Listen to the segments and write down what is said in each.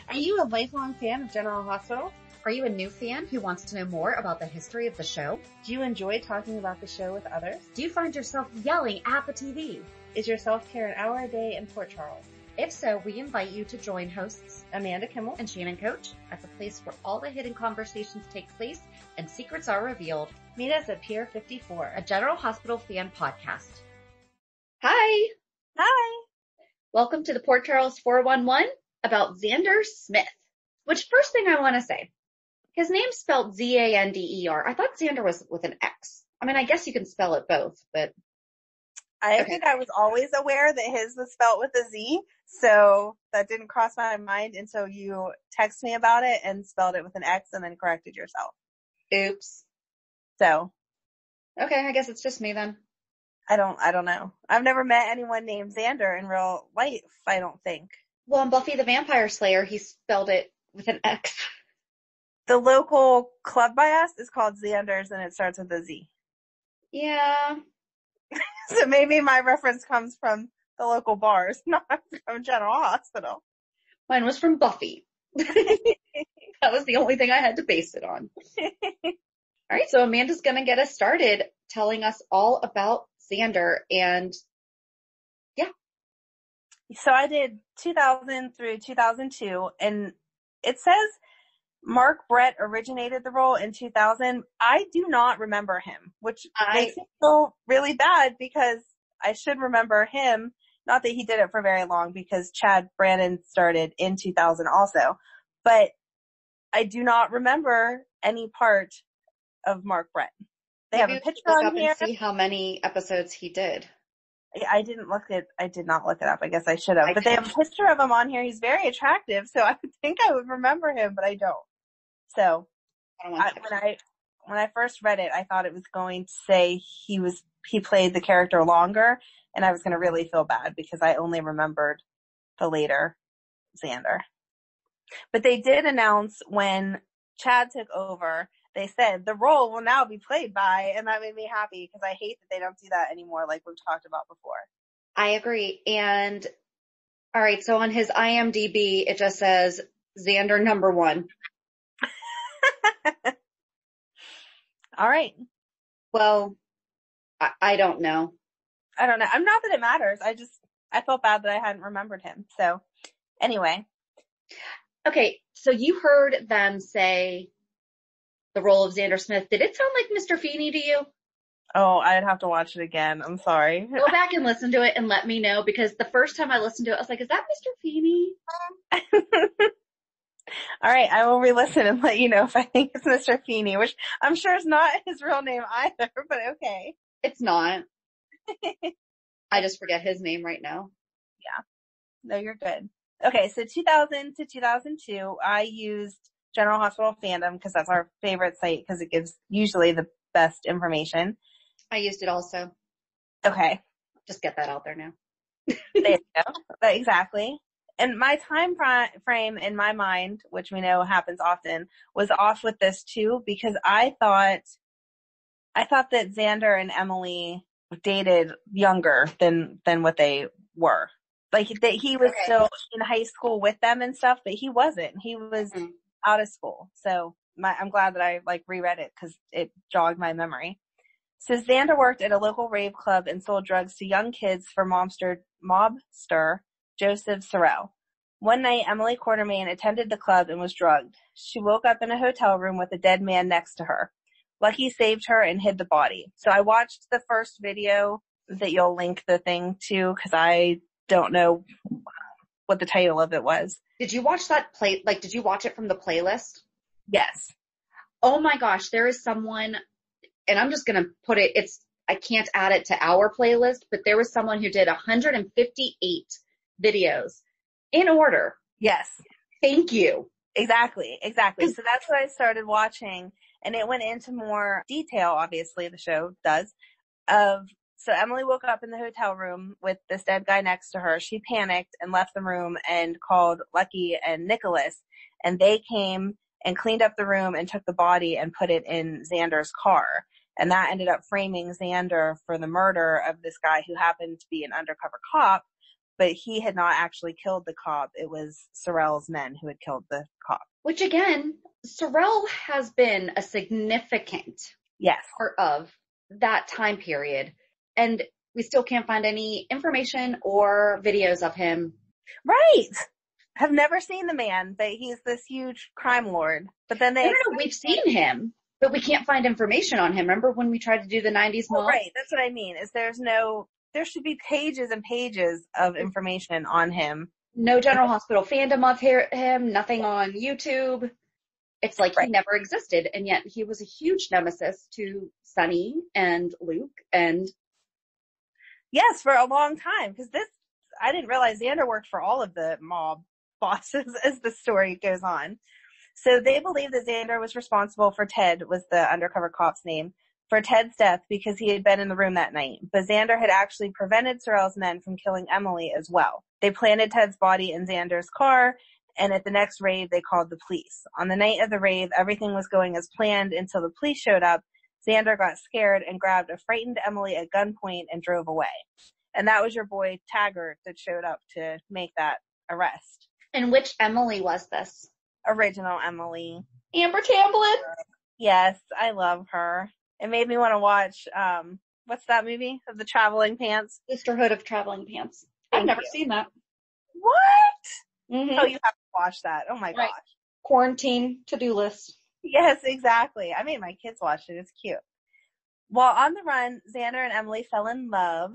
Are you a lifelong fan of General Hospital? Are you a new fan who wants to know more about the history of the show? Do you enjoy talking about the show with others? Do you find yourself yelling at the TV? Is your self-care an hour a day in Port Charles? If so, we invite you to join hosts Amanda Kimmel and Shannon Coach at the place where all the hidden conversations take place and secrets are revealed. Meet us at Pier 54, a General Hospital fan podcast. Hi! Hi! Welcome to the Port Charles 411 about Zander Smith. Which, first thing I want to say, his name's spelled Z-A-N-D-E-R. I thought Zander was with an X. I mean, I guess you can spell it both, but... I think I was always aware that his was spelled with a Z, so that didn't cross my mind until you texted me about it and spelled it with an X and then corrected yourself. Oops. So. Okay, I guess it's just me then. I don't know. I've never met anyone named Zander in real life, I don't think. Well, in Buffy the Vampire Slayer, he spelled it with an X. The local club by us is called Xander's and it starts with a Z. Yeah. So maybe my reference comes from the local bars, not from General Hospital. Mine was from Buffy. That was the only thing I had to base it on. All right, so Amanda's going to get us started telling us all about Zander, and yeah. So I did 2000 through 2002, and it says Mark Brett originated the role in 2000. I do not remember him, which makes me feel really bad because I should remember him. Not that he did it for very long because Chad Brannon started in 2000 also, but I do not remember any part of Mark Brett. They have a picture on here. And see how many episodes he did. I did not look it up. I guess I should have. But they have a picture of him on here. He's very attractive, so I would think I would remember him, but I don't. So when I first read it, I thought it was going to say he played the character longer, and I was going to really feel bad because I only remembered the later Zander. But they did announce when Chad took over, they said the role will now be played by, and that made me happy because I hate that they don't do that anymore like we've talked about before. I agree. And all right, so on his IMDb, it just says Zander number 1. All right. Well, I don't know. I'm not that it matters. I felt bad that I hadn't remembered him. So anyway. Okay. So you heard them say the role of Zander Smith. Did it sound like Mr. Feeney to you? Oh, I'd have to watch it again. I'm sorry. Go back and listen to it and let me know, because the first time I listened to it, I was like, is that Mr. Feeney? All right, I will re-listen and let you know if I think it's Mr. Feeney, which I'm sure is not his real name either, but okay. It's not. I just forget his name right now. Yeah. No, you're good. Okay, so 2000 to 2002, I used General Hospital Fandom because that's our favorite site because it gives usually the best information. I used it also. Okay. Just get that out there now. There you go. Exactly. And my time frame in my mind, which we know happens often, was off with this too because I thought that Zander and Emily dated younger than what they were. Like that he was still in high school with them and stuff, but he wasn't. He was out of school. So I'm glad that I reread it because it jogged my memory. So Zander worked at a local rave club and sold drugs to young kids for mobster Joseph Sorrell. One night, Emily Quartermain attended the club and was drugged. She woke up in a hotel room with a dead man next to her. Lucky saved her and hid the body. So I watched the first video that you'll link the thing to because I don't know what the title of it was. Did you watch that did you watch it from the playlist? Yes. Oh my gosh, there is someone, and I'm just going to put it, I can't add it to our playlist, but there was someone who did 158 videos in order. Yes. Thank you. Exactly. So that's what I started watching, and it went into more detail, obviously the show does, so Emily woke up in the hotel room with this dead guy next to her. She panicked and left the room and called Lucky and Nicholas, and they came and cleaned up the room and took the body and put it in Zander's car. And that ended up framing Zander for the murder of this guy who happened to be an undercover cop but he had not actually killed the cop. It was Sorrell's men who had killed the cop. Which again, Sorrell has been a significant Yes. part of that time period. And we still can't find any information or videos of him. Right. Have never seen the man, but he's this huge crime lord. But then No, we've seen him, but we can't find information on him. Remember when we tried to do the 90s mob? Right, that's what I mean, is there should be pages and pages of information on him. No General Hospital fandom of him, nothing on YouTube. It's like he never existed, and yet he was a huge nemesis to Sonny and Luke and... Yes, for a long time, because I didn't realize Zander worked for all of the mob bosses as the story goes on. So they believe that Zander was responsible for Ted, was the undercover cop's name, for Ted's death because he had been in the room that night. But Zander had actually prevented Sorrell's men from killing Emily as well. They planted Ted's body in Zander's car, and at the next rave, they called the police. On the night of the rave, everything was going as planned until the police showed up. Zander got scared and grabbed a frightened Emily at gunpoint and drove away. And that was your boy Taggart that showed up to make that arrest. And which Emily was this? Original Emily. Amber Tamblyn? Yes, I love her. It made me want to watch, what's that movie? The Traveling Pants? Sisterhood of Traveling Pants. I've never seen that. What? Mm-hmm. Oh, you have to watch that. Oh my gosh. Quarantine to-do list. Yes, exactly. I made my kids watch it. It's cute. While on the run, Zander and Emily fell in love.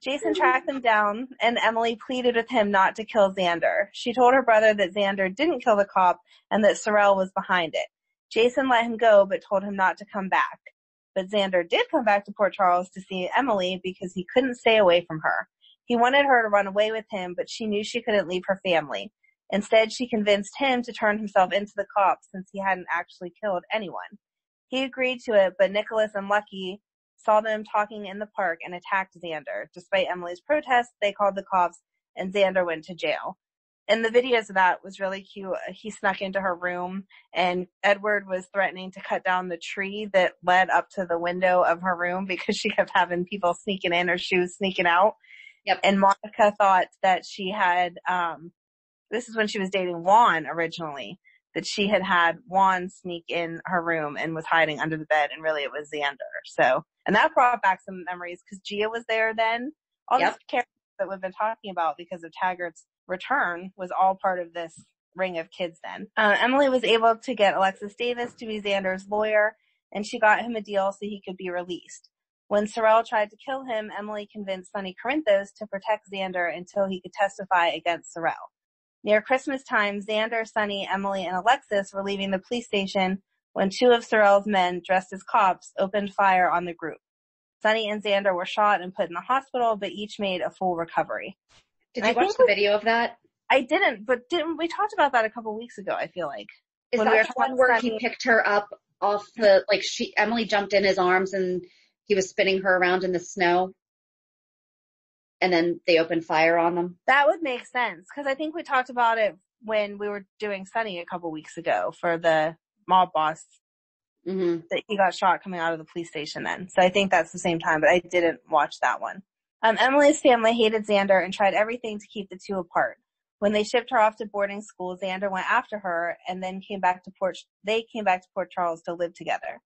Jason tracked them down, and Emily pleaded with him not to kill Zander. She told her brother that Zander didn't kill the cop and that Sorrell was behind it. Jason let him go, but told him not to come back. But Zander did come back to Port Charles to see Emily because he couldn't stay away from her. He wanted her to run away with him, but she knew she couldn't leave her family. Instead, she convinced him to turn himself into the cop since he hadn't actually killed anyone. He agreed to it, but Nicholas and Lucky saw them talking in the park and attacked Zander. Despite Emily's protest, they called the cops and Zander went to jail. And the videos of that was really cute. He snuck into her room and Edward was threatening to cut down the tree that led up to the window of her room because she kept having people sneaking in or she was sneaking out. Yep. And Monica thought that she had, this is when she was dating Juan originally, that she had Juan sneak in her room and was hiding under the bed, and really it was Zander. So, and that brought back some memories because Gia was there then. All these characters that we've been talking about because of Taggart's return was all part of this ring of kids then. Emily was able to get Alexis Davis to be Zander's lawyer, and she got him a deal so he could be released. When Sorrell tried to kill him, Emily convinced Sonny Corinthos to protect Zander until he could testify against Sorrell. Near Christmas time, Zander, Sonny, Emily, and Alexis were leaving the police station when two of Sorrell's men, dressed as cops, opened fire on the group. Sonny and Zander were shot and put in the hospital, but each made a full recovery. Did you watch the video of that? I didn't, but didn't we talked about that a couple weeks ago, I feel like. Is that the one where he picked her up off the, like Emily jumped in his arms and he was spinning her around in the snow? And then they opened fire on them? That would make sense, because I think we talked about it when we were doing Sonny a couple weeks ago for the mob boss. Mm-hmm. That he got shot coming out of the police station then. So I think that's the same time, but I didn't watch that one. Emily's family hated Zander and tried everything to keep the two apart. When they shipped her off to boarding school, Zander went after her and then came back to Port Charles to live together.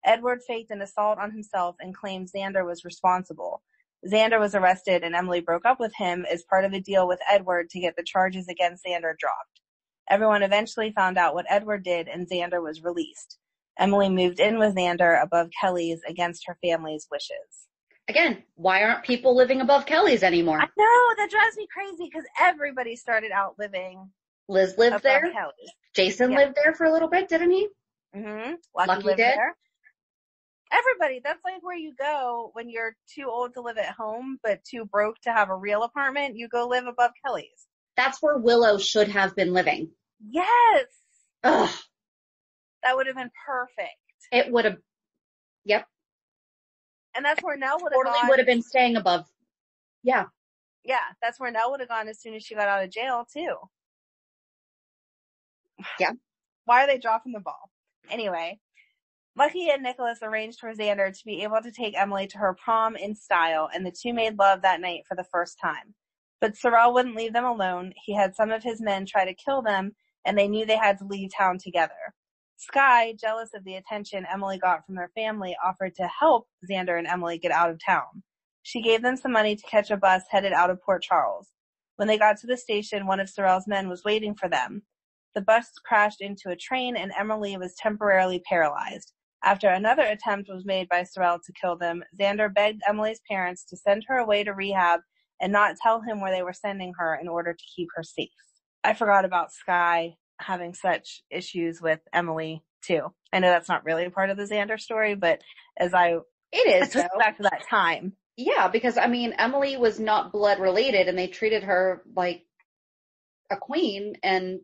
Edward faked an assault on himself and claimed Zander was responsible. Zander was arrested and Emily broke up with him as part of a deal with Edward to get the charges against Zander dropped. Everyone eventually found out what Edward did and Zander was released. Emily moved in with Zander above Kelly's against her family's wishes. Again, why aren't people living above Kelly's anymore? I know, that drives me crazy because everybody started out living. Liz lived there. Kelly's. Jason lived there for a little bit, didn't he? Mm-hmm. Lucky lived did. There. Everybody, that's like where you go when you're too old to live at home, but too broke to have a real apartment. You go live above Kelly's. That's where Willow should have been living. Yes. Ugh. That would have been perfect. It would have. Yep. And that's where Nell would have Totally gone. would have been staying above. Yeah. Yeah, that's where Nell would have gone as soon as she got out of jail, too. Yeah. Why are they dropping the ball? Anyway, Lucky and Nicholas arranged for Zander to be able to take Emily to her prom in style, and the two made love that night for the first time. But Sorrel wouldn't leave them alone. He had some of his men try to kill them, and they knew they had to leave town together. Skye, jealous of the attention Emily got from their family, offered to help Zander and Emily get out of town. She gave them some money to catch a bus headed out of Port Charles. When they got to the station, one of Sorrel's men was waiting for them. The bus crashed into a train, and Emily was temporarily paralyzed. After another attempt was made by Sorrel to kill them, Zander begged Emily's parents to send her away to rehab and not tell him where they were sending her in order to keep her safe. I forgot about Skye having such issues with Emily, too. I know that's not really a part of the Zander story, but It is, took back to that time. Yeah, because, I mean, Emily was not blood related, and they treated her like a queen, and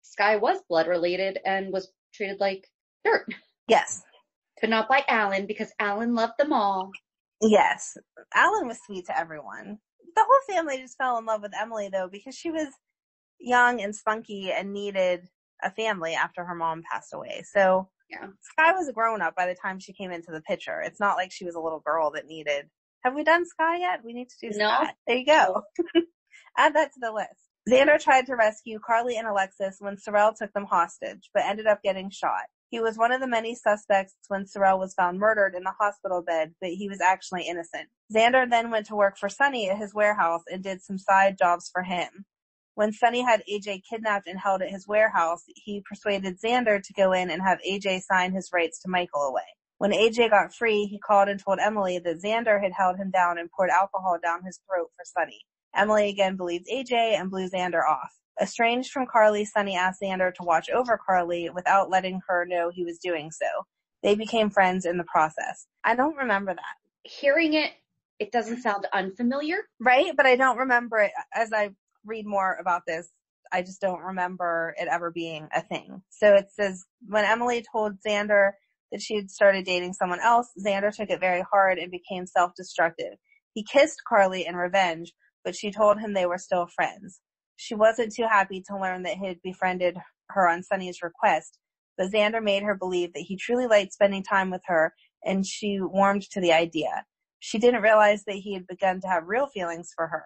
Skye was blood related and was treated like dirt. Yes. But not by Alan, because Alan loved them all. Yes. Alan was sweet to everyone. The whole family just fell in love with Emily, though, because she was young and spunky and needed a family after her mom passed away. So yeah. Skye was a grown-up by the time she came into the picture. It's not like she was a little girl that needed... Have we done Skye yet? We need to do Skye. No. There you go. Add that to the list. Xander tried to rescue Carly and Alexis when Sorrel took them hostage, but ended up getting shot. He was one of the many suspects when Sorrel was found murdered in the hospital bed, but he was actually innocent. Xander then went to work for Sonny at his warehouse and did some side jobs for him. When Sonny had AJ kidnapped and held at his warehouse, he persuaded Xander to go in and have AJ sign his rights to Michael away. When AJ got free, he called and told Emily that Xander had held him down and poured alcohol down his throat for Sonny. Emily again believed AJ and blew Xander off. Estranged from Carly, Sonny asked Xander to watch over Carly without letting her know he was doing so. They became friends in the process. I don't remember that. Hearing it, it doesn't sound unfamiliar. Right? But I don't remember it. As I read more about this, I just don't remember it ever being a thing. So it says, when Emily told Xander that she had started dating someone else, Xander took it very hard and became self-destructive. He kissed Carly in revenge, but she told him they were still friends. She wasn't too happy to learn that he had befriended her on Sonny's request, but Xander made her believe that he truly liked spending time with her, and she warmed to the idea. She didn't realize that he had begun to have real feelings for her.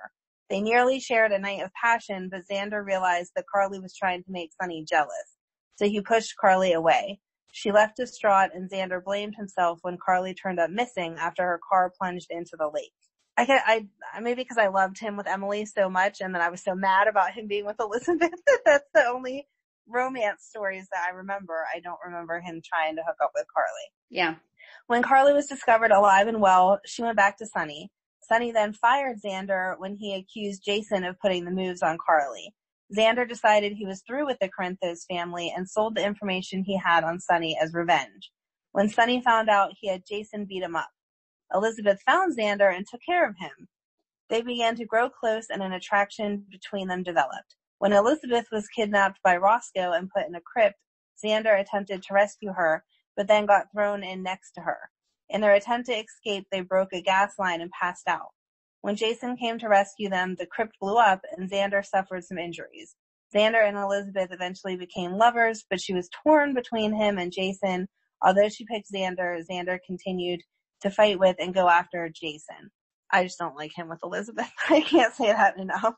They nearly shared a night of passion, but Xander realized that Carly was trying to make Sonny jealous, so he pushed Carly away. She left distraught, and Xander blamed himself when Carly turned up missing after her car plunged into the lake. I maybe because I loved him with Emily so much, and then I was so mad about him being with Elizabeth. That's the only romance stories that I remember. I don't remember him trying to hook up with Carly. Yeah. When Carly was discovered alive and well, she went back to Sonny. Sonny then fired Xander when he accused Jason of putting the moves on Carly. Xander decided he was through with the Corinthos family and sold the information he had on Sonny as revenge. When Sonny found out, he had Jason beat him up. Elizabeth found Xander and took care of him. They began to grow close, and an attraction between them developed. When Elizabeth was kidnapped by Roscoe and put in a crypt, Xander attempted to rescue her, but then got thrown in next to her. In their attempt to escape, they broke a gas line and passed out. When Jason came to rescue them, the crypt blew up, and Xander suffered some injuries. Xander and Elizabeth eventually became lovers, but she was torn between him and Jason. Although she picked Xander, Xander continued to fight with and go after Jason. I just don't like him with Elizabeth. I can't say that enough.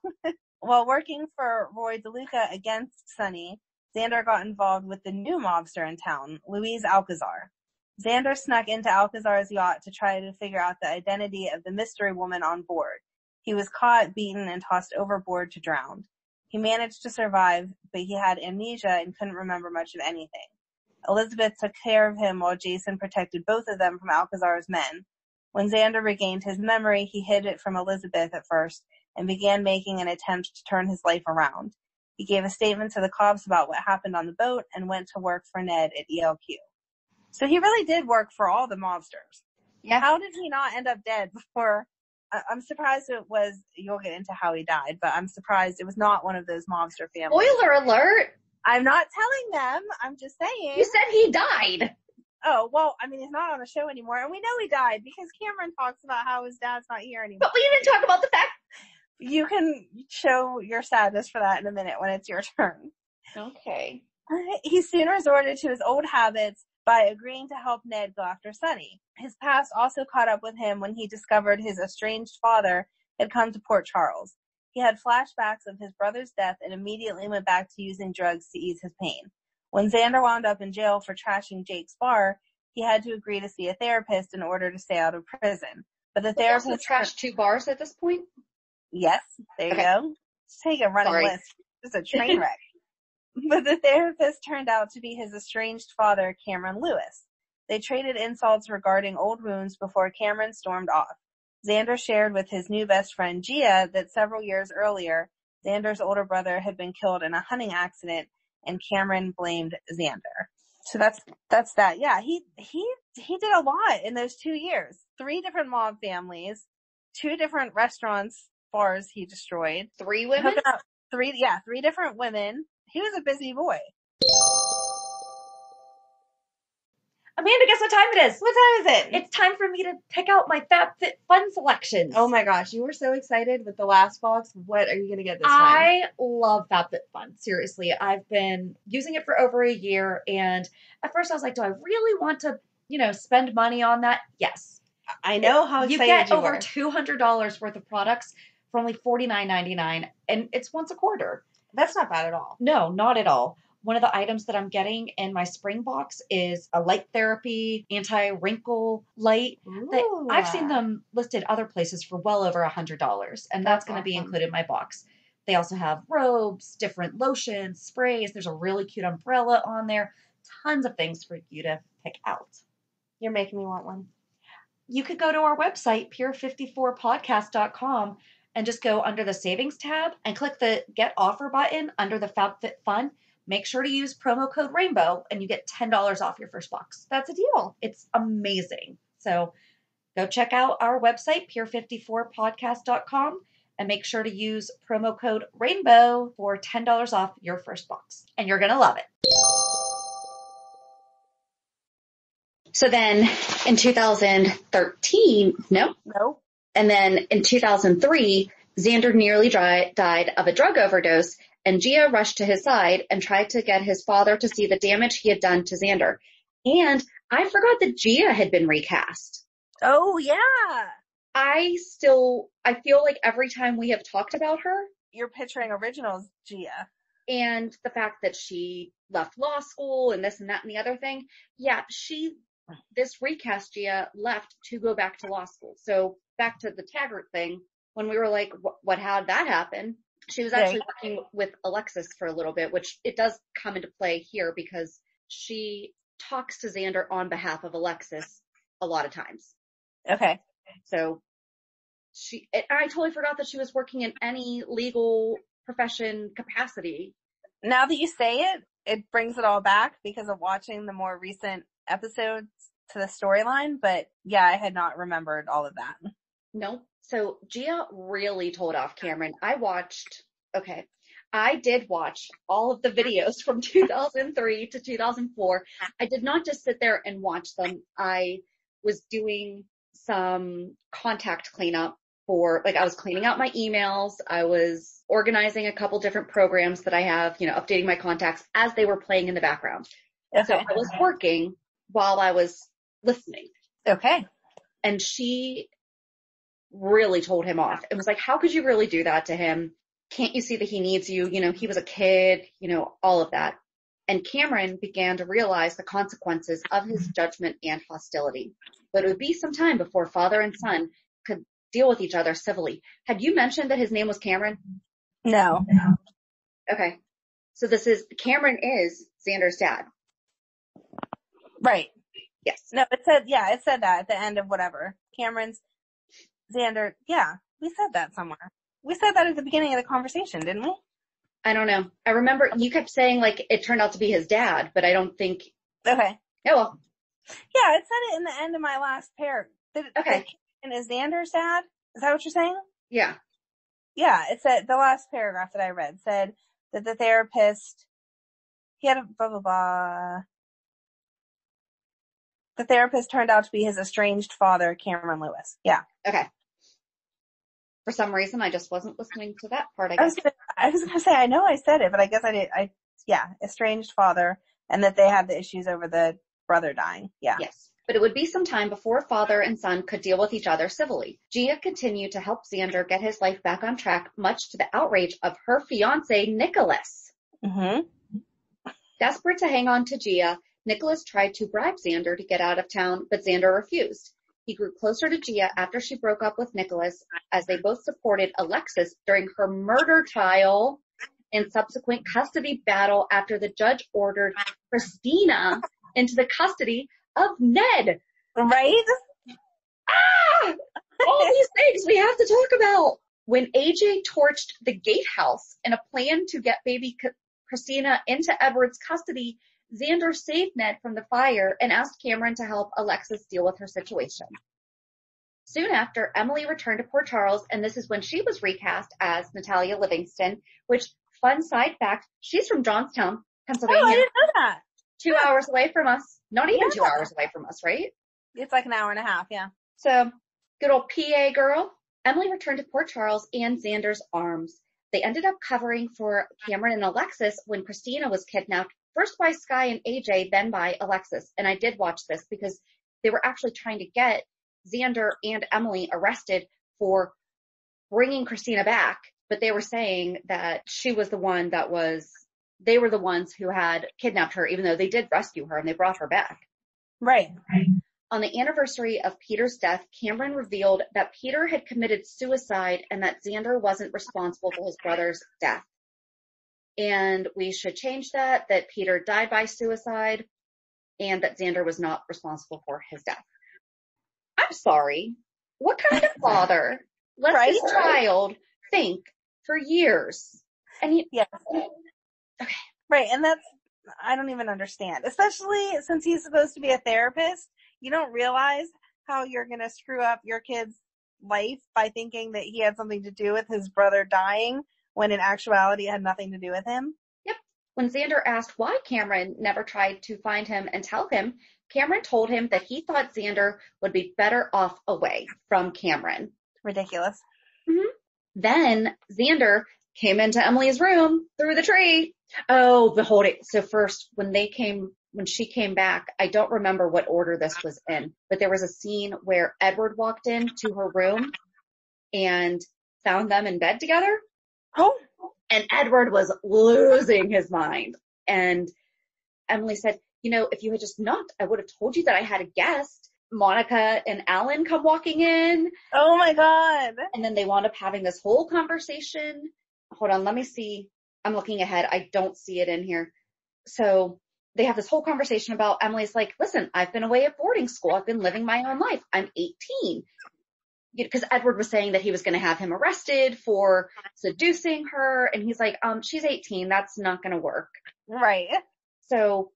While working for Roy DeLuca against Sonny, Xander got involved with the new mobster in town, Luis Alcazar. Xander snuck into Alcazar's yacht to try to figure out the identity of the mystery woman on board. He was caught, beaten, and tossed overboard to drown. He managed to survive, but he had amnesia and couldn't remember much of anything. Elizabeth took care of him while Jason protected both of them from Alcazar's men. When Xander regained his memory, he hid it from Elizabeth at first and began making an attempt to turn his life around. He gave a statement to the cops about what happened on the boat and went to work for Ned at ELQ. So he really did work for all the mobsters. Yeah. How did he not end up dead before? I'm surprised it was, you'll get into how he died, but I'm surprised it was not one of those mobster families. Spoiler alert! I'm not telling them. I'm just saying. You said he died. Oh, well, I mean, he's not on the show anymore, and we know he died because Cameron talks about how his dad's not here anymore. But we didn't talk about the fact. You can show your sadness for that in a minute when it's your turn. Okay. He soon resorted to his old habits by agreeing to help Ned go after Sonny. His past also caught up with him when he discovered his estranged father had come to Port Charles. He had flashbacks of his brother's death and immediately went back to using drugs to ease his pain. When Zander wound up in jail for trashing Jake's bar, he had to agree to see a therapist in order to stay out of prison. But the therapist also trashed 2 bars at this point. Yes, there you go. Just take a running list. It's a train wreck. But the therapist turned out to be his estranged father, Cameron Lewis. They traded insults regarding old wounds before Cameron stormed off. Zander shared with his new best friend, Gia, that several years earlier, Zander's older brother had been killed in a hunting accident, and Cameron blamed Zander. So that's that. Yeah, he did a lot in those 2 years. 3 different mob families, 2 different restaurants, bars he destroyed. 3 women? 3 different women. He was a busy boy. Amanda, guess what time it is? What time is it? It's time for me to pick out my FabFitFun selections. Oh my gosh, you were so excited with the last box. What are you going to get this time? I love FabFitFun. Seriously, I've been using it for over a year, and at first I was like, do I really want to, spend money on that? Yes. I know how excited you get you over were. $200 worth of products for only $49.99, and it's once a quarter. That's not bad at all. No, not at all. One of the items that I'm getting in my spring box is a light therapy anti-wrinkle light. I've seen them listed other places for well over $100, and that's going to be included in my box. They also have robes, different lotions, sprays. There's a really cute umbrella on there. Tons of things for you to pick out. You're making me want one. You could go to our website, pure54podcast.com, and just go under the savings tab and click the get offer button under the FabFitFun. Make sure to use promo code RAINBOW and you get $10 off your first box. That's a deal. It's amazing. So go check out our website, pure54podcast.com, and make sure to use promo code RAINBOW for $10 off your first box. And you're going to love it. So then in 2013, No. And then in 2003, Zander nearly died of a drug overdose, and Gia rushed to his side and tried to get his father to see the damage he had done to Zander. And I forgot that Gia had been recast. Oh, yeah. I feel like every time we have talked about her. You're picturing originals, Gia. And the fact that she left law school and this and that and the other thing. Yeah, this recast Gia left to go back to law school. So back to the Taggart thing, when we were like, how'd that happen? She was actually working with Alexis for a little bit, which it does come into play here because she talks to Zander on behalf of Alexis a lot of times. Okay. So I totally forgot that she was working in any legal profession capacity. Now that you say it, it brings it all back because of watching the more recent episodes to the storyline. But yeah, I had not remembered all of that. No. So Gia really told off Cameron. I did watch all of the videos from 2003 to 2004. I did not just sit there and watch them. I was doing some contact cleanup I was cleaning out my emails. I was organizing a couple different programs that I have, updating my contacts as they were playing in the background. Okay. So I was working while I was listening. Okay. And she really told him off and was like, how could you really do that to him? Can't you see that he needs you? He was a kid, all of that. And Cameron began to realize the consequences of his judgment and hostility. But it would be some time before father and son could deal with each other civilly. Had you mentioned that his name was Cameron? No. Okay. So Cameron is Zander's dad. Right. Yes. No, it said that at the end of whatever. Cameron's Zander. Yeah, we said that somewhere. We said that at the beginning of the conversation, didn't we? I don't know. I remember you kept saying it turned out to be his dad, but I don't think. Okay. Oh, well. Yeah, it said it in the end of my last pair. Okay. And is Zander's dad? Is that what you're saying? Yeah. Yeah, it said the last paragraph that I read said that the therapist, he had a blah, blah, blah. The therapist turned out to be his estranged father, Cameron Lewis. Yeah. Okay. For some reason, I just wasn't listening to that part, I guess. I was going to say, I know I said it, but I guess I did. Estranged father, and that they had the issues over the brother dying. Yeah. Yes. But it would be some time before father and son could deal with each other civilly. Gia continued to help Zander get his life back on track, much to the outrage of her fiancé, Nicholas. Mm-hmm. Desperate to hang on to Gia, Nicholas tried to bribe Zander to get out of town, but Zander refused. He grew closer to Gia after she broke up with Nicholas, as they both supported Alexis during her murder trial and subsequent custody battle after the judge ordered Christina into the custody of Ned. Right? Ah! All these things we have to talk about. When AJ torched the gatehouse in a plan to get baby Christina into Edward's custody, Zander saved Ned from the fire and asked Cameron to help Alexis deal with her situation. Soon after, Emily returned to Port Charles, and this is when she was recast as Natalia Livingston, which, fun side fact, she's from Johnstown, Pennsylvania. Oh, I didn't know that. 2 hours away from us. Not even 2 hours away from us, right? It's like an hour and a half, yeah. So, good old PA girl. Emily returned to Port Charles and Xander's arms. They ended up covering for Cameron and Alexis when Christina was kidnapped, first by Sky and AJ, then by Alexis. And I did watch this because they were actually trying to get Zander and Emily arrested for bringing Christina back, but they were saying that she was the one they were the ones who had kidnapped her, even though they did rescue her and they brought her back. Right. On the anniversary of Peter's death, Cameron revealed that Peter had committed suicide and that Zander wasn't responsible for his brother's death. And we should change that Peter died by suicide and that Zander was not responsible for his death. I'm sorry. What kind of father lets his child think for years? And yes. Okay. Right. And I don't even understand, especially since he's supposed to be a therapist. You don't realize how you're going to screw up your kid's life by thinking that he had something to do with his brother dying when in actuality it had nothing to do with him. Yep. When Zander asked why Cameron never tried to find him and tell him, Cameron told him that he thought Zander would be better off away from Cameron. Ridiculous. Mm-hmm. Then Zander came into Emily's room through the tree. Oh, behold it. So first, when she came back, I don't remember what order this was in, but there was a scene where Edward walked into her room and found them in bed together. Oh. And Edward was losing his mind. And Emily said, if you had just knocked, I would have told you that I had a guest. Monica and Alan come walking in. Oh my God. And then they wound up having this whole conversation. Hold on, let me see. I'm looking ahead. I don't see it in here. So they have this whole conversation about Emily's like, listen, I've been away at boarding school. I've been living my own life. I'm 18. Because Edward was saying that he was going to have him arrested for seducing her. And he's like, she's 18. That's not going to work. Right. So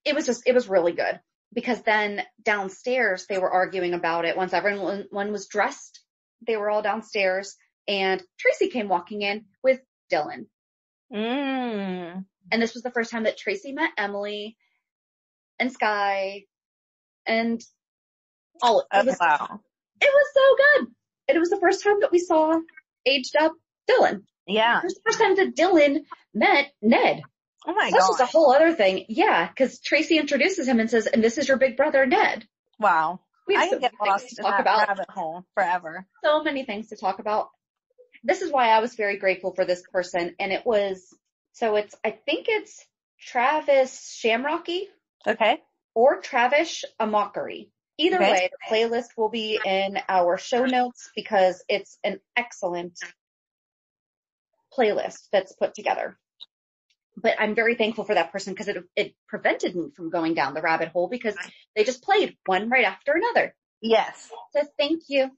it was really good. Because then downstairs they were arguing about it. Once everyone was dressed, they were all downstairs. And Tracy came walking in with Dylan. Mm. And this was the first time that Tracy met Emily and Sky and all. Wow. It was so good. And it was the first time that we saw aged up Dylan. Yeah. It was the first time that Dylan met Ned. Oh my God. This was a whole other thing. Yeah, because Tracy introduces him and says, and this is your big brother, Ned. Wow. I can get lost to in talk that about. rabbit hole forever. So many things to talk about. This is why I was very grateful for this person. And I think it's Travis Shamrocky. Okay. Or traveshamockery. Either way, the playlist will be in our show notes because it's an excellent playlist that's put together. But I'm very thankful for that person because it prevented me from going down the rabbit hole because they just played one right after another. Yes. So thank you.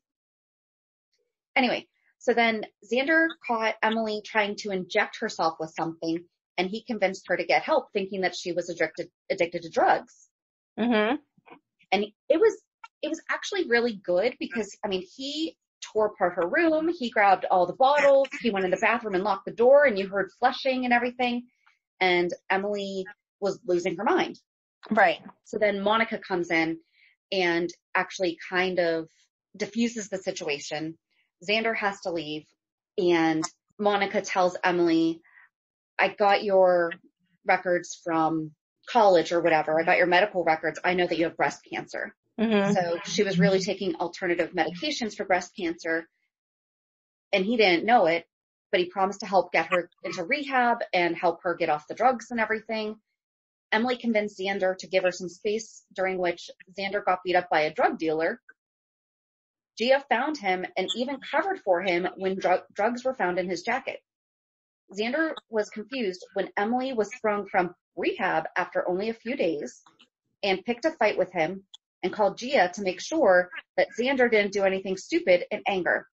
Anyway, so then Zander caught Emily trying to inject herself with something, and he convinced her to get help, thinking that she was addicted to drugs. Mm-hmm. And it was actually really good because, he tore apart her room. He grabbed all the bottles. He went in the bathroom and locked the door, and you heard flushing and everything. And Emily was losing her mind. Right. So then Monica comes in and actually kind of diffuses the situation. Zander has to leave, and Monica tells Emily, I got your records from college or whatever. I got your medical records. I know that you have breast cancer. Mm-hmm. So she was really taking alternative medications for breast cancer, and he didn't know it, but he promised to help get her into rehab and help her get off the drugs and everything. Emily convinced Zander to give her some space, during which Zander got beat up by a drug dealer. Gia found him and even covered for him when drugs were found in his jacket. Zander was confused when Emily was thrown from rehab after only a few days and picked a fight with him and called Gia to make sure that Zander didn't do anything stupid in anger.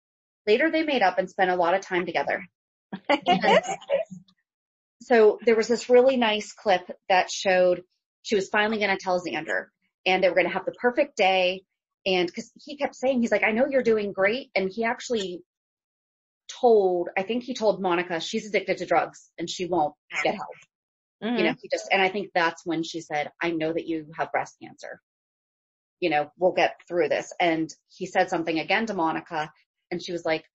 Later, they made up and spent a lot of time together. And so there was this really nice clip that showed she was finally going to tell Zander, and they were going to have the perfect day. And because he kept saying, he's like, I know you're doing great. And he actually I think he told Monica she's addicted to drugs and she won't get help. Mm-hmm. You know, and I think that's when she said, I know that you have breast cancer. You know, we'll get through this. And he said something again to Monica, and she was like,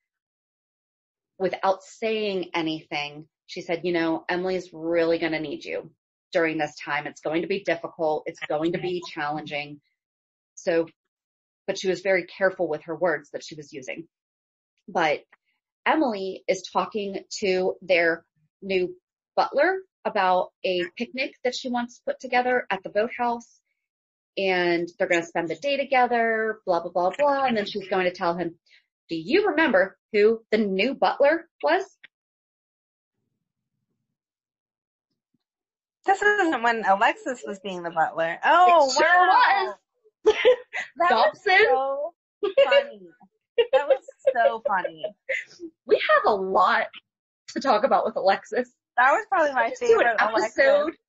without saying anything, she said, you know, Emily's really going to need you during this time. It's going to be difficult. It's going to be challenging. So, but she was very careful with her words that she was using. But Emily is talking to their new butler about a picnic that she wants to put together at the boathouse. And they're going to spend the day together, blah, blah, blah, blah. And then she's going to tell him, do you remember who the new butler was? This isn't when Alexis was being the butler. Oh, It sure wow. was. That Dobson. was so funny. That was so funny. We have a lot to talk about with Alexis. That was probably my Just do an favorite episode. Alexis.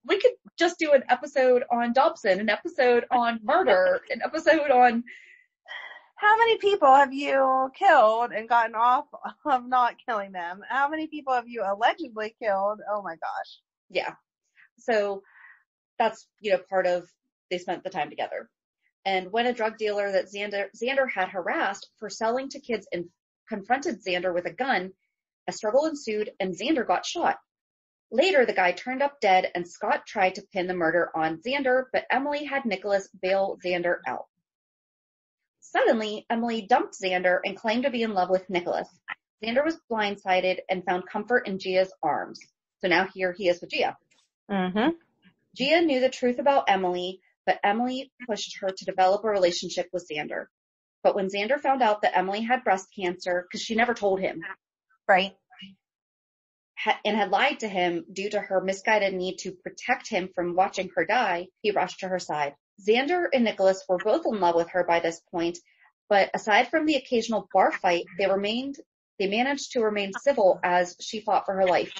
We could just do an episode on Dobson, an episode on murder, an episode on... How many people have you killed and gotten off of not killing them? How many people have you allegedly killed? Oh my gosh. Yeah. So that's, you know, part of, they spent the time together. And when a drug dealer that Zander had harassed for selling to kids and confronted Zander with a gun, a struggle ensued and Zander got shot. Later, the guy turned up dead and Scott tried to pin the murder on Zander, but Emily had Nicholas bail Zander out. Suddenly, Emily dumped Zander and claimed to be in love with Nicholas. Zander was blindsided and found comfort in Gia's arms. So now here he is with Gia. Mm-hmm. Gia knew the truth about Emily, but Emily pushed her to develop a relationship with Zander. But when Zander found out that Emily had breast cancer, because she never told him, Right. and had lied to him due to her misguided need to protect him from watching her die, he rushed to her side. Zander and Nicholas were both in love with her by this point, but aside from the occasional bar fight, they managed to remain civil as she fought for her life.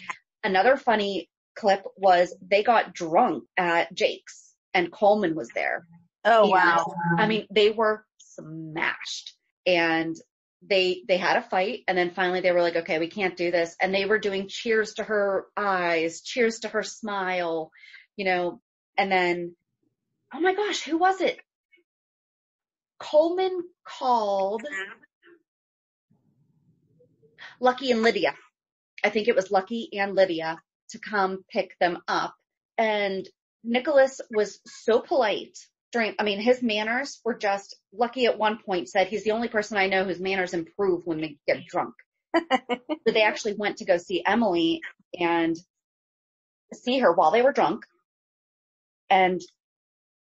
Another funny clip was they got drunk at Jake's and Coleman was there. Oh, And, wow. I mean, they were smashed and they had a fight and then finally they were like, okay, we can't do this. And they were doing cheers to her eyes, cheers to her smile, you know, and then, oh my gosh, who was it? Coleman called Lucky and Lydia. I think it was Lucky and Lydia to come pick them up. And Nicholas was so polite his manners were just, Lucky at one point said he's the only person I know whose manners improve when they get drunk. So they actually went to go see Emily and see her while they were drunk. And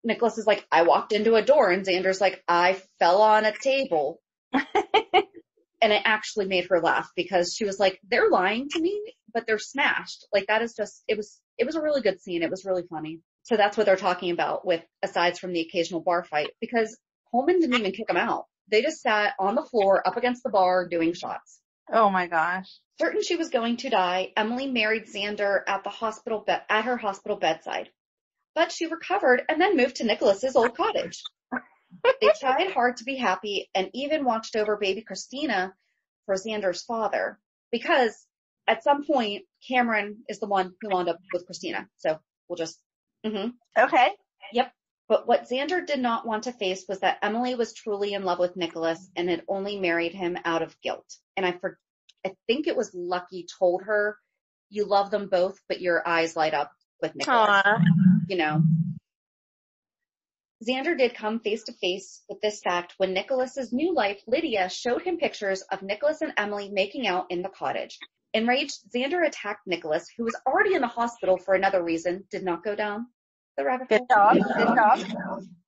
Nicholas is like, I walked into a door, and Zander's like, I fell on a table. And it actually made her laugh because she was like, they're lying to me, but they're smashed. Like that is just, it was a really good scene. It was really funny. So that's what they're talking about with, aside from the occasional bar fight, because Coleman didn't even kick them out. They just sat on the floor up against the bar doing shots. Oh my gosh. Certain she was going to die, Emily married Zander at her hospital bedside. But she recovered and then moved to Nicholas's old cottage. They tried hard to be happy and even watched over baby Christina for Zander's father, because at some point Cameron is the one who wound up with Christina. So we'll just, Okay. Yep. But what Zander did not want to face was that Emily was truly in love with Nicholas and had only married him out of guilt. And I think it was Lucky told her, you love them both, but your eyes light up with Nicholas. Aww. You know, Zander did come face to face with this fact when Nicholas's new wife, Lydia, showed him pictures of Nicholas and Emily making out in the cottage. Enraged, Zander attacked Nicholas, who was already in the hospital for another reason, did not go down the rabbit hole. Good job.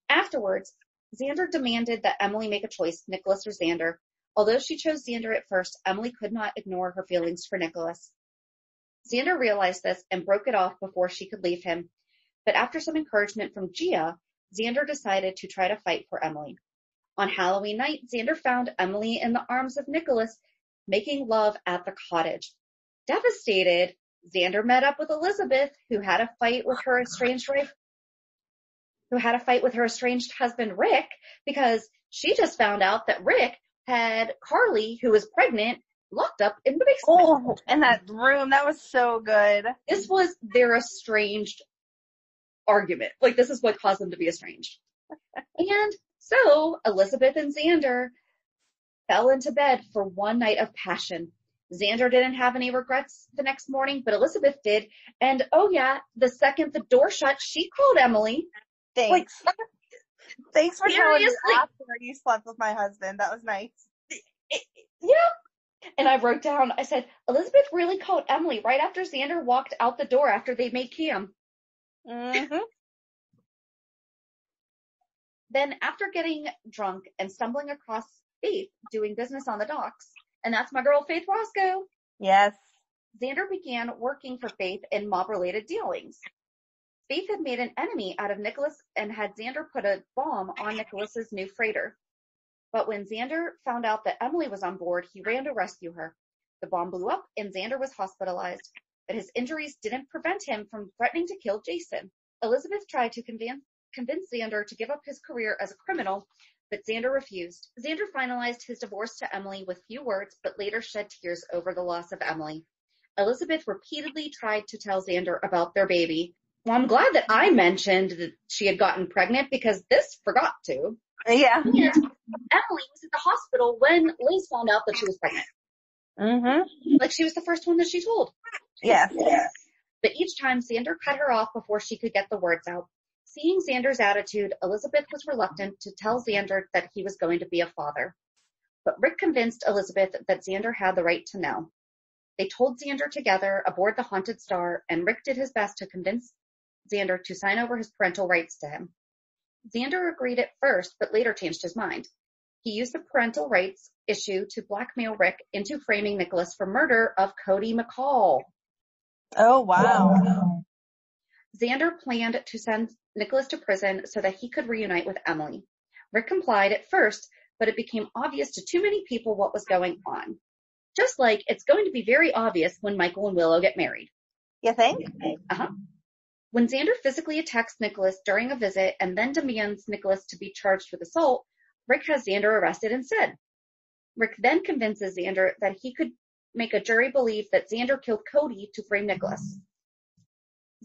Afterwards, Zander demanded that Emily make a choice, Nicholas or Zander. Although she chose Zander at first, Emily could not ignore her feelings for Nicholas. Zander realized this and broke it off before she could leave him. But after some encouragement from Gia, Zander decided to try to fight for Emily. On Halloween night, Zander found Emily in the arms of Nicholas, making love at the cottage. Devastated, Zander met up with Elizabeth, who had a fight with her estranged husband, Rick, because she just found out that Rick had Carly, who was pregnant, locked up in the basement. Oh, in that room. That was so good. This was their estranged argument. Like, this is what caused them to be estranged. And so Elizabeth and Zander fell into bed for one night of passion. Zander didn't have any regrets the next morning, but Elizabeth did. And oh yeah, the second the door shut, she called Emily. Thanks. Thanks for telling me seriously. after you slept with my husband. That was nice. Yeah. And I wrote down, I said, Elizabeth really called Emily right after Zander walked out the door after they made Cam. Mm-hmm. Then after getting drunk and stumbling across Faith doing business on the docks, and that's my girl Faith Roscoe, Yes. Zander began working for Faith in mob-related dealings. Faith had made an enemy out of Nicholas and had Zander put a bomb on Nicholas's new freighter. But when Zander found out that Emily was on board, he ran to rescue her. The bomb blew up and Zander was hospitalized, but his injuries didn't prevent him from threatening to kill Jason. Elizabeth tried to convince Zander to give up his career as a criminal, but Zander refused. Zander finalized his divorce to Emily with few words, but later shed tears over the loss of Emily. Elizabeth repeatedly tried to tell Zander about their baby. Well, I'm glad that I mentioned that she had gotten pregnant because this forgot to. Yeah. And Emily was at the hospital when Liz found out that she was pregnant. Mm-hmm. Like, she was the first one that she told. Yes. But each time Zander cut her off before she could get the words out. Seeing Zander's attitude, Elizabeth was reluctant to tell Zander that he was going to be a father. But Rick convinced Elizabeth that Zander had the right to know. They told Zander together aboard the Haunted Star, and Rick did his best to convince Zander to sign over his parental rights to him. Zander agreed at first, but later changed his mind. He used the parental rights issue to blackmail Rick into framing Nicholas for murder of Cody McCall. Oh, wow. Zander planned to send Nicholas to prison so that he could reunite with Emily. Rick complied at first, but it became obvious to too many people what was going on. Just like it's going to be very obvious when Michael and Willow get married. You think? Uh-huh. When Zander physically attacks Nicholas during a visit and then demands Nicholas to be charged with assault, Rick has Zander arrested instead. Rick then convinces Zander that he could make a jury believe that Zander killed Cody to frame Nicholas.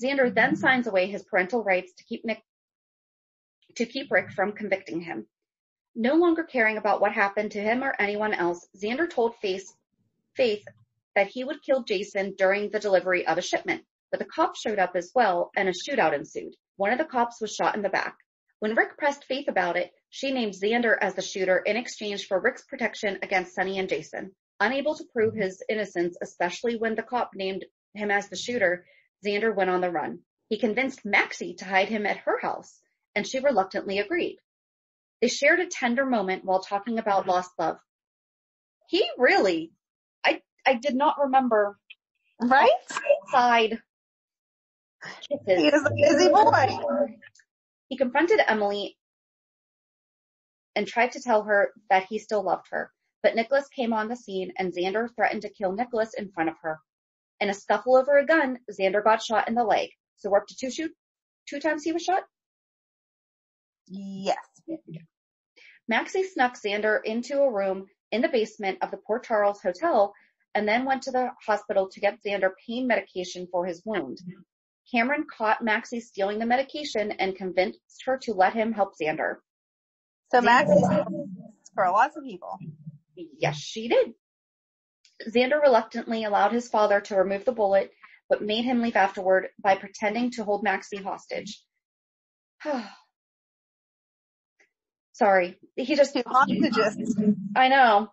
Zander then signs away his parental rights to keep Rick from convicting him. No longer caring about what happened to him or anyone else, Zander told Faith that he would kill Jason during the delivery of a shipment. But the cops showed up as well, and a shootout ensued. One of the cops was shot in the back. When Rick pressed Faith about it, she named Zander as the shooter in exchange for Rick's protection against Sonny and Jason. Unable to prove his innocence, especially when the cop named him as the shooter, Zander went on the run. He convinced Maxie to hide him at her house, and she reluctantly agreed. They shared a tender moment while talking about lost love. He really, I did not remember. Right? Side kisses. He is a busy boy. He confronted Emily and tried to tell her that he still loved her, but Nicholas came on the scene and Zander threatened to kill Nicholas in front of her. In a scuffle over a gun, Zander got shot in the leg. So we're up to two times he was shot? Yes. Maxie snuck Zander into a room in the basement of the Port Charles Hotel and then went to the hospital to get Zander pain medication for his wound. Cameron caught Maxie stealing the medication and convinced her to let him help Zander. So Maxie for lots of people. Yes, she did. Zander reluctantly allowed his father to remove the bullet, but made him leave afterward by pretending to hold Maxie hostage. Sorry. He just... Two hostages. I know.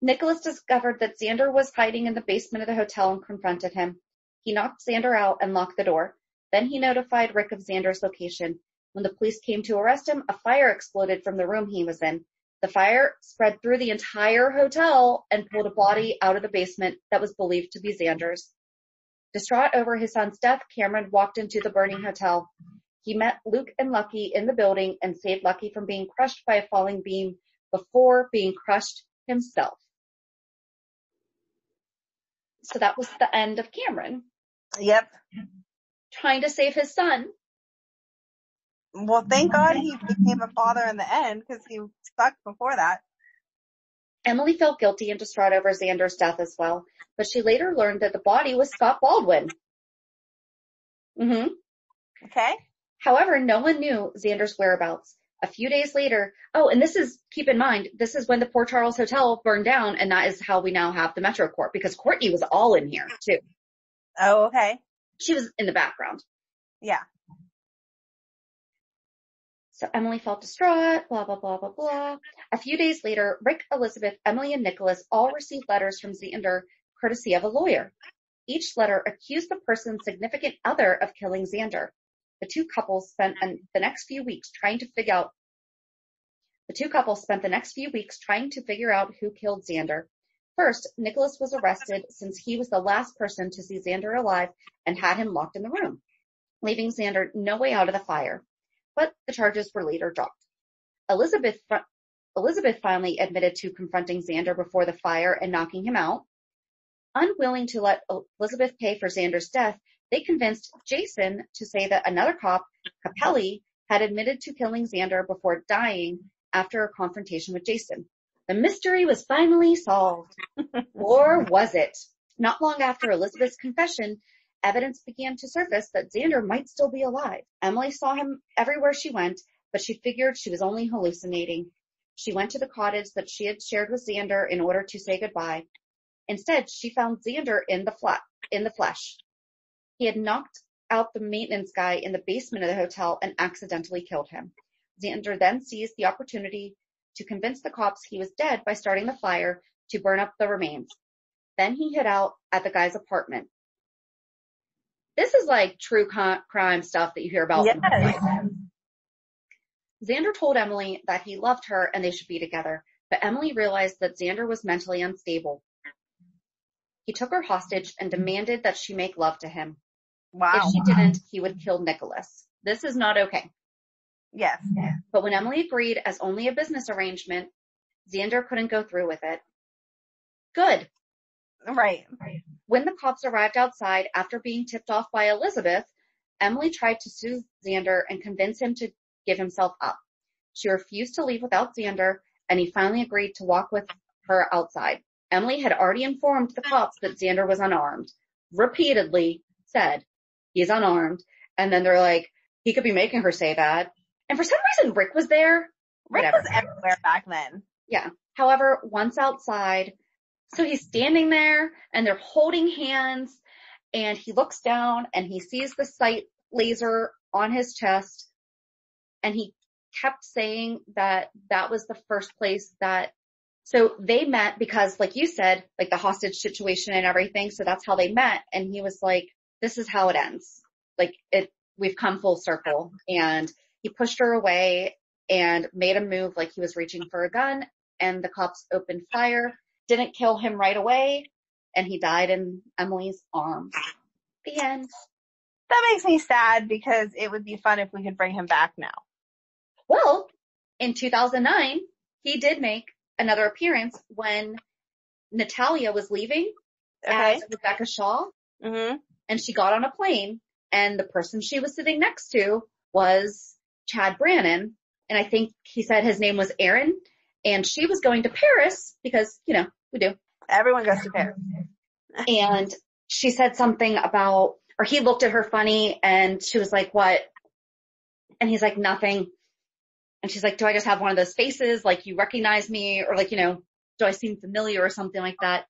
Nicholas discovered that Zander was hiding in the basement of the hotel and confronted him. He knocked Zander out and locked the door. Then he notified Rick of Zander's location. When the police came to arrest him, a fire exploded from the room he was in. The fire spread through the entire hotel and pulled a body out of the basement that was believed to be Zander's. Distraught over his son's death, Cameron walked into the burning hotel. He met Luke and Lucky in the building and saved Lucky from being crushed by a falling beam before being crushed himself. So that was the end of Cameron. Yep. Trying to save his son. Well, thank God he became a father in the end, because he sucked before that. Emily felt guilty and distraught over Zander's death as well, but she later learned that the body was Scott Baldwin. Okay. However, no one knew Zander's whereabouts. A few days later, and this is, keep in mind, this is when the Port Charles Hotel burned down, and that is how we now have the Metro Court, because Courtney was all in here, too. Oh, okay. She was in the background. Yeah. So Emily felt distraught, blah, blah, blah, blah, blah. A few days later, Rick, Elizabeth, Emily, and Nicholas all received letters from Zander, courtesy of a lawyer. Each letter accused the person's significant other of killing Zander. The two couples spent the next few weeks trying to figure out who killed Zander. First, Nicholas was arrested since he was the last person to see Zander alive and had him locked in the room, leaving Zander no way out of the fire. But the charges were later dropped. Elizabeth finally admitted to confronting Zander before the fire and knocking him out. Unwilling to let Elizabeth pay for Zander's death, they convinced Jason to say that another cop, Capelli, had admitted to killing Zander before dying after a confrontation with Jason. The mystery was finally solved. Or was it? Not long after Elizabeth's confession, evidence began to surface that Zander might still be alive. Emily saw him everywhere she went, but she figured she was only hallucinating. She went to the cottage that she had shared with Zander in order to say goodbye. Instead, she found Zander in the flesh. He had knocked out the maintenance guy in the basement of the hotel and accidentally killed him. Zander then seized the opportunity to convince the cops he was dead by starting the fire to burn up the remains. Then he hid out at the guy's apartment. This is like true crime stuff that you hear about. Yes. Zander told Emily that he loved her and they should be together, but Emily realized that Zander was mentally unstable. He took her hostage and demanded that she make love to him. Wow. If she didn't, he would kill Nicholas. This is not okay. Yes. But when Emily agreed as only a business arrangement, Zander couldn't go through with it. Good. Right. When the cops arrived outside after being tipped off by Elizabeth, Emily tried to soothe Zander and convince him to give himself up. She refused to leave without Zander, and he finally agreed to walk with her outside. Emily had already informed the cops that Zander was unarmed. Repeatedly said, he's unarmed. And then they're like, he could be making her say that. And for some reason, Rick was there. Rick was everywhere back then. Yeah. However, once outside, so he's standing there and they're holding hands and he looks down and he sees the sight laser on his chest. And he kept saying that that was the first place that, so they met because like you said, like the hostage situation and everything. So that's how they met. And he was like, this is how it ends. Like we've come full circle. And he pushed her away and made a move like he was reaching for a gun, and the cops opened fire, didn't kill him right away, and he died in Emily's arms. The end. That makes me sad because it would be fun if we could bring him back now. Well, in 2009, he did make another appearance when Natalia was leaving as Rebecca Shaw, and she got on a plane, and the person she was sitting next to was Chad Brannon, and I think he said his name was Aaron, and she was going to Paris because, you know, we do. Everyone goes to Paris. And she said something about, or he looked at her funny, and she was like, what? And he's like, nothing. And she's like, do I just have one of those faces? Like, you recognize me? Or like, you know, do I seem familiar or something like that?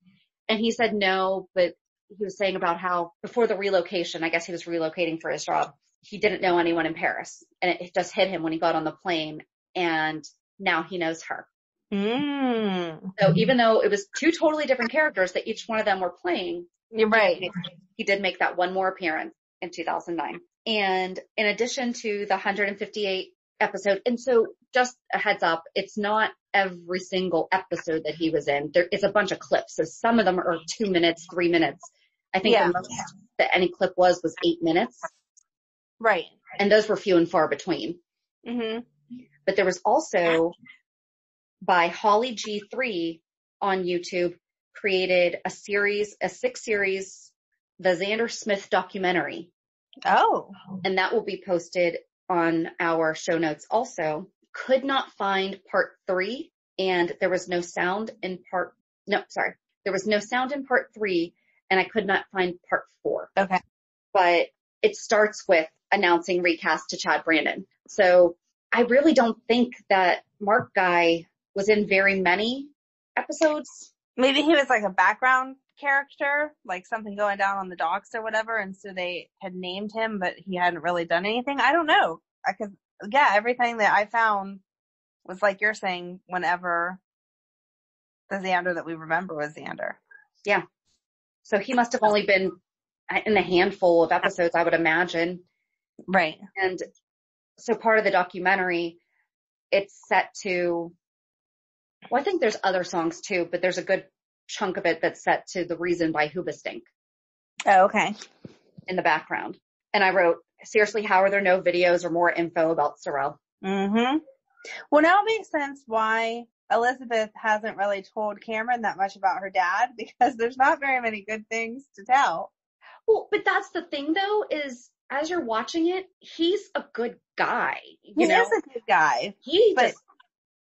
And he said, no, but he was saying about how before the relocation, I guess he was relocating for his job, he didn't know anyone in Paris. And it just hit him when he got on the plane. And now he knows her. So even though it was two totally different characters that each one of them were playing, You're right. he did make that one more appearance in 2009. And in addition to the 158 episode, and so just a heads up, it's not every single episode that he was in. There is a bunch of clips. So some of them are 2 minutes, 3 minutes. I think the most that any clip was 8 minutes. Right. And those were few and far between. Mm-hmm. But there was also by Holly G3 on YouTube created a 6 series, the Zander Smith documentary. Oh. And that will be posted on our show notes also. Could not find part 3 and there was no sound in part 3 and I could not find part 4. Okay. But it starts with announcing recast to Chad Brandon. So I really don't think that Mark guy was in very many episodes. Maybe he was like a background character, like something going down on the docks or whatever, and so they had named him, but he hadn't really done anything. I don't know. Everything that I found was like you're saying, whenever the Zander that we remember was Zander. Yeah. So he must have only been in a handful of episodes, I would imagine. Right. And so part of the documentary, it's set to, well, I think there's other songs too, but there's a good chunk of it that's set to The Reason by Hoobastank. Oh, okay. In the background. And I wrote, seriously, how are there no videos or more info about Sorrel? Mm-hmm. Well, now it makes sense why Elizabeth hasn't really told Cameron that much about her dad, because there's not very many good things to tell. Well, but that's the thing though, is as you're watching it, he's a good guy. He is a good guy. He just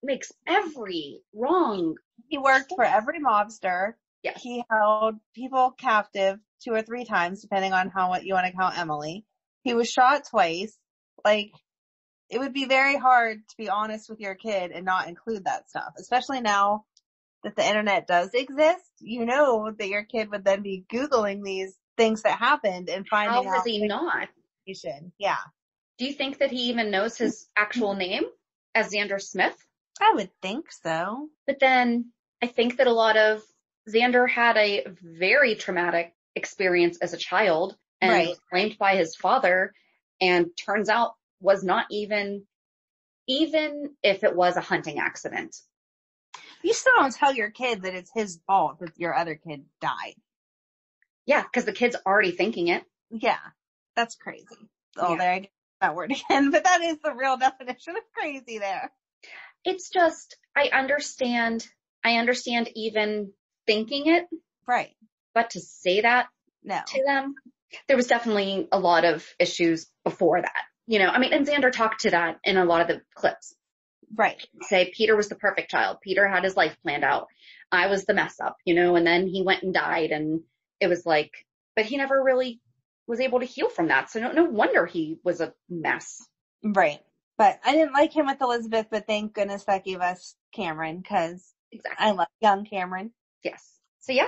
makes every wrong. He worked for every mobster. Yes. He held people captive 2 or 3 times, depending on what you want to count Emily. He was shot twice. Like, it would be very hard to be honest with your kid and not include that stuff, especially now that the internet does exist. You know that your kid would then be Googling these things that happened and finding out. How is he not? Yeah. Do you think that he even knows his actual name as Zander Smith? I would think so. But then I think that a lot of Zander had a very traumatic experience as a child and was blamed by his father, and turns out was not even if it was a hunting accident. You still don't tell your kid that it's his fault that your other kid died. Yeah, because the kid's already thinking it. Yeah, that's crazy. Oh, there I get that word again, but that is the real definition of crazy there. It's just, I understand even thinking it. Right. But to say that to them, there was definitely a lot of issues before that. You know, I mean, and Zander talked to that in a lot of the clips. Right. Say Peter was the perfect child. Peter had his life planned out. I was the mess up, you know, and then he went and died, and it was like, but he never really was able to heal from that. So no wonder he was a mess. Right. But I didn't like him with Elizabeth, but thank goodness that gave us Cameron, because I love young Cameron. Yes.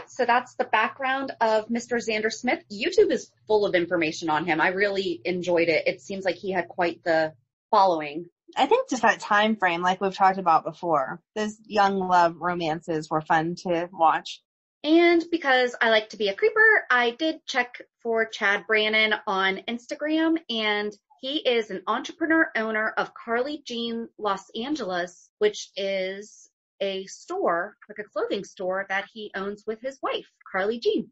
So that's the background of Mr. Zander Smith. YouTube is full of information on him. I really enjoyed it. It seems like he had quite the following. I think just that time frame, like we've talked about before, those young love romances were fun to watch. And because I like to be a creeper, I did check for Chad Brannon on Instagram, and he is an entrepreneur owner of Carly Jean Los Angeles, which is a store, like a clothing store that he owns with his wife, Carly Jean.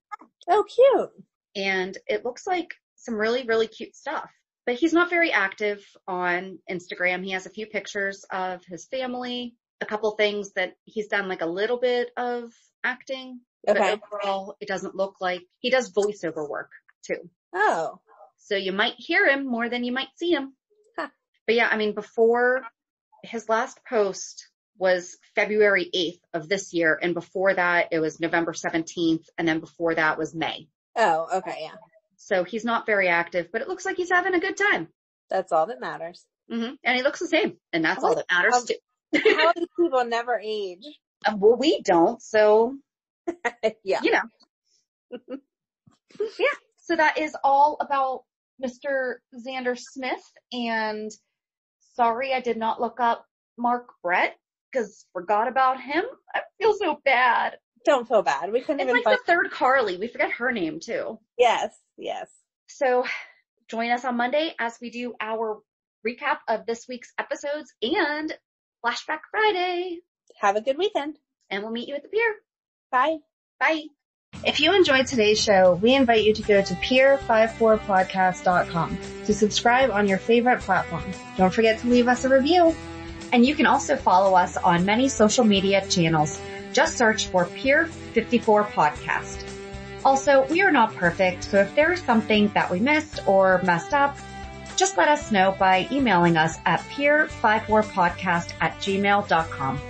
Oh, cute. And it looks like some really, really cute stuff. But he's not very active on Instagram. He has a few pictures of his family, a couple things that he's done like a little bit of acting. Okay. But overall, it doesn't look like he does voiceover work too. Oh. So you might hear him more than you might see him. Huh. But yeah, I mean, before his last post was February 8th of this year. And before that, it was November 17th. And then before that was May. Oh, okay. Yeah. So he's not very active, but it looks like he's having a good time. That's all that matters. Mm-hmm. And he looks the same. And that's all that matters too. How do people never age? Well, we don't. So, yeah. You know. Yeah. So that is all about Mr. Zander Smith. And sorry, I did not look up Mark Brett because forgot about him. I feel so bad. Don't feel bad. We couldn't It's even like find. the third Carly. We forget her name too. Yes. So join us on Monday as we do our recap of this week's episodes and Flashback Friday. Have a good weekend. And we'll meet you at the pier. Bye. Bye. If you enjoyed today's show, we invite you to go to peer54podcast.com to subscribe on your favorite platform. Don't forget to leave us a review. And you can also follow us on many social media channels. Just search for Peer 54 Podcast. Also, we are not perfect, so if there is something that we missed or messed up, just let us know by emailing us at peer54podcast@gmail.com.